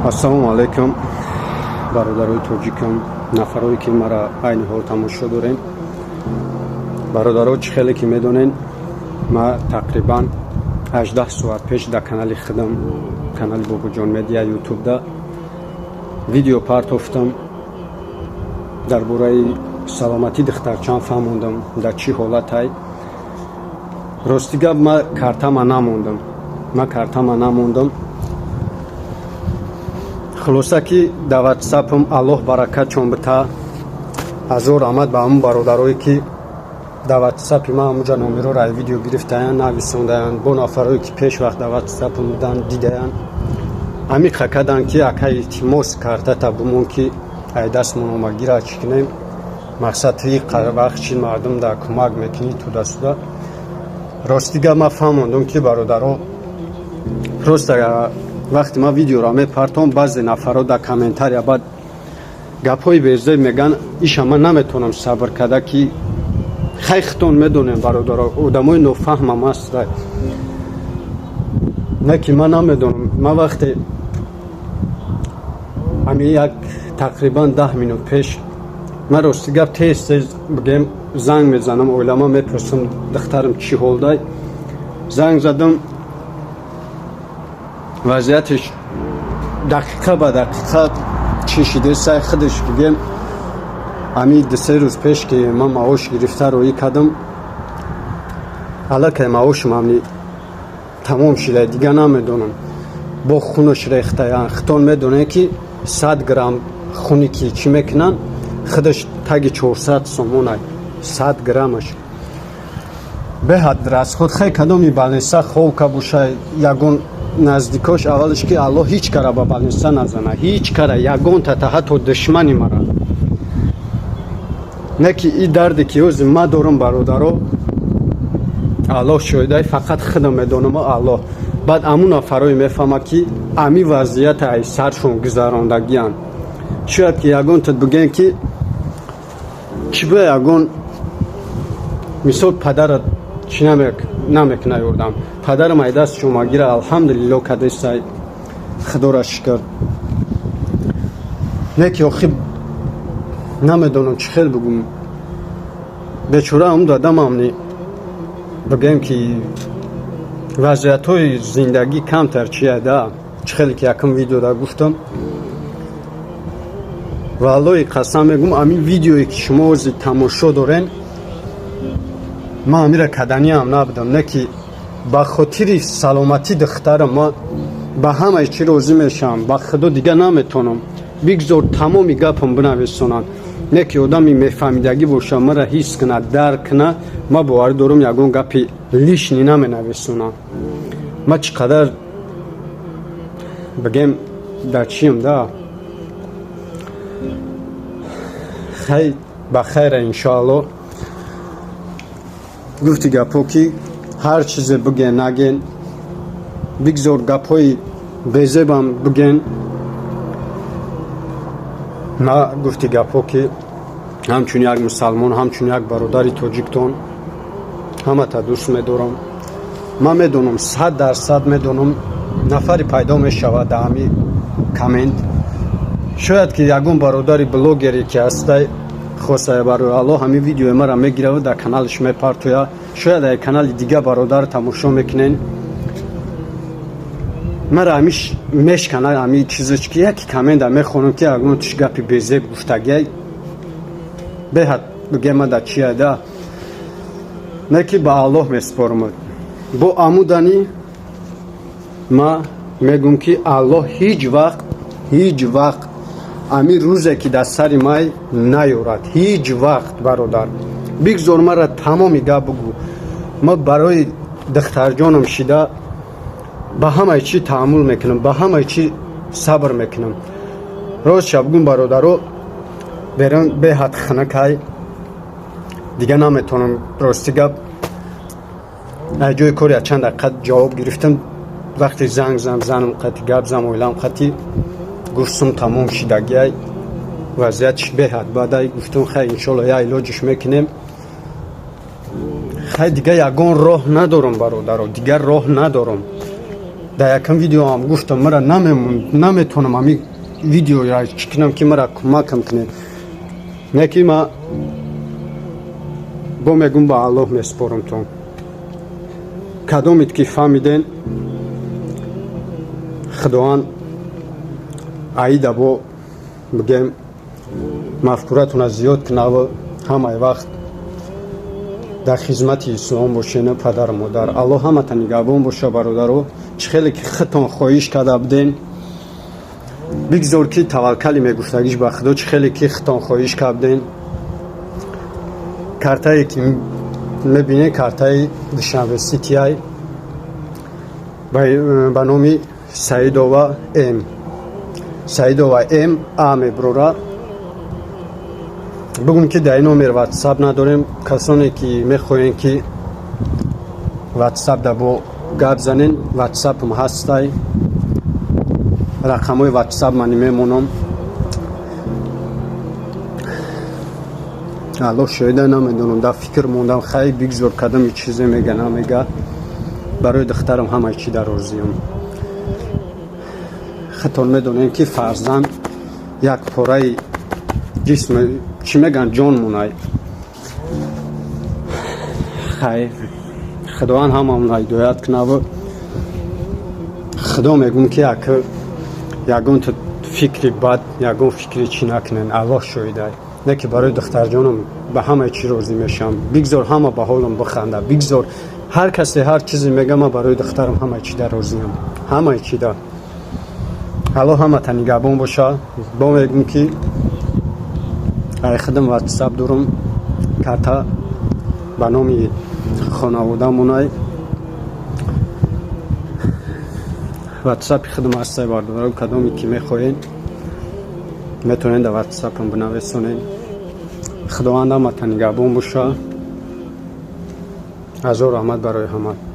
ассалому алайкум бародарои тоҷикам, нафарое ки мара айни ҳол тамошо дорем. бародаро чӣ хеле ки медонен, ма тақрибан 18 соат пеш дар канали худам, канали Бобоҷон медиа ютубда видео партофтам дар бораи саломатии духтарчам фаҳмондам дар чӣ ҳолатай. рости гап ма картама намондам. хулоса ки дар ватсапам аллоҳ баракатчон бита азор омад ба ҳамон бародарое ки дар ватсапи ман ҳамуҷа номеро рай видео гирифтаян, нависондаян, бо нафарое ки пеш вақт дар ватсапам будан дидаян. амиқа кадан ки ака илтимос кардата бумон ки ай дастмон омагира чӣ кунем, мақсад вақт чи мардум дар кӯмак мекунӣ тудасуда. рости гап ма фаҳмондам ки бародаро просто вақти ма видеоро мепартом, баъзе нафаро дар комментария баъд гапҳои безеб меган, иша ман наметавонам сабр карда ки хайхтон медонем бародаро, одамои нофаҳмам аст. не ки ман намедонам, ман вақте ами як тақрибан 10 минут пеш ман рости гап тез бигем занг мезанам, оилама мепурсам духтарам чӣ ҳолдай. занг задам, вазъиятиш дақиқа ба дақиқа чӣ шиде, сай худаш бигем. ами 2-3 рӯз пеш ки ман маош гирифта роӣ кардам, аллакай маошам амни тамом шида, дига намедонам, бо хунаш рехтаян. хитон медонем ки 100 грамм хуни ки чӣ мекунан, худаш таги 400 сомонай, 100 граммаш беҳад расход хай кадоми балнеса ховка буша. ягон наздикош аввалаш ки аллоҳ ҳеҷ кара ба балнеса назана, ҳеҷ кара, ягон тата ҳатто душмани мара. не ки и дарде ки ҳозир ма дорам бародаро, аллоҳ шоҳидай, фақат худам медонам, аллоҳ. баъд амун нафарое мефаҳма ки ами вазъията ай саршон гузарондагиян. шояд ки ягон тат бигем ки чӣ бо ягон мисол падарат чӣ намекуна ёрдам, падарам ай даст шумагира алҳамдулилло кадесай, худора шукр. не ки охир намедонам чӣ хел бигӯм, бечора ам дадам амни бигем ки вазъиятҳои зиндагӣ камтар чияда, чӣ хеле ки якум видеода гуфтам. валлоҳи қасам мегӯм, амин видеое ки шумо ҳозир тамошо дорен, ман амира каданиам набудам. не ки ба хотири саломатии духтарам ман ба ҳамаи чӣ розӣ мешавам, ба худо дига наметавонам, бигзор тамоми гапам бинависонанд. не ки одами мефаҳмидагӣ боша, мара ҳис куна, дарк куна, ман боварӣ дорам ягон гапи лишни наменависонам. ман чӣ қадар бигем дар чиям да, хай ба хайра иншоалло. гуфти гапҳо ки ҳар чизе биген наген, бигзор гапҳои безебам биген. на гуфти гапҳо ки ҳамчун як мусалмон, ҳамчун як бародари тоҷиктон ҳамата дӯст медорам. ман медонам, 100% медонам нафари пайдо мешавад дар ҳами коммент. шояд ки ягон бародари блогере ки ҳастай, хосая барои аллоҳ ҳами видеои мара мегирава дар каналаш мепартоя, шояд ай канали дига бародар тамошо мекунен. мара ҳамиш мешкана ҳами чизоч ки яки коммента мехонам ки ягон туш гапи безеб гуфтагиай, беҳад бигем ма дар чияда. не ки ба аллоҳ меспорам. бо амудани ма мегӯм ки аллоҳ ҳеҷ вақт ами рӯзе ки дар сари май наёрад, ҳеҷ вақт бародар. бигзор мара тамоми гап бигӯ, ма барои духтарҷонам шида ба ҳамаи чӣ таҳаммул мекунам, ба ҳамаи чӣ сабр мекунам. рост шабгун бародаро, берам беҳад хунукай, дига наметавонам. рости гап ай ҷои кори чанд дақиқа ҷавоб гирифтам, вақте занг занам қати гап зам оилам қати гуфтам тамом шидагиай, вазъиятиш беҳад бадай. гуфтам хай иншоалло я илоҷиш мекунем. хай дига ягон роҳ надорам бародаро, дигар роҳ надорам. در یکم ویدیو هم گفتم مرا نمیتونم همی ویدیو را چکنم که مرا کمکم کنه. نکی ما با میگم با الله میسپارم تون. کدومیت که فهمیدین خداوند عیدا با بگم مفکورتون زیاد کنه و همه وقت در خدمت اسلام باشین. پدر مادر الله همه تا نگهبان باشه. برادرو چه خیلی که خودتون خواهش کرده بودین بگذار که توکل میگفتگیش به خدا. چه خیلی که خودتون خواهش کرده بودین کارتایی که میبینه کارتای دوشنبه سیتی های به نام سعیدووا ام آمه برورا بگم که در این نمبر واتساپ نداریم. کسانی که میخواین که واتساپ در با گپ زنین واتساپ هم هستای. رقم های واتساپ من میمونم. الله شایده نمیدونم در فکر موندم خیلی بگذار کدام چیزی میگه نمیگه. برای دخترم همه چی در روزیم. خطور میدونین که فرزند یک پاره جسم چی میگن جان مونای. خیلی خداوند همه اون هدایت کنه و خدا میگم که یکون تو فکری بد یکون فکری چی نکنن. الله شایده نه که برای دختر جانم به همه چی راضی میشم. بگذار همه به حالم بخنده. بگذار هر کسی هر چیزی میگه ما برای دخترم همه چی در راضیم. همه چی در الله همه تا نگهبان باشه. با میگم که ای خدم واتساپ دارم کارتا به نام خانواده مونای واتساپ خدم هسته بردارم. کدامی که میخواین میتونین در واتساپ هم بنویسونین. خداوند همه تا نگهبان باشه. از رحمت برای همه.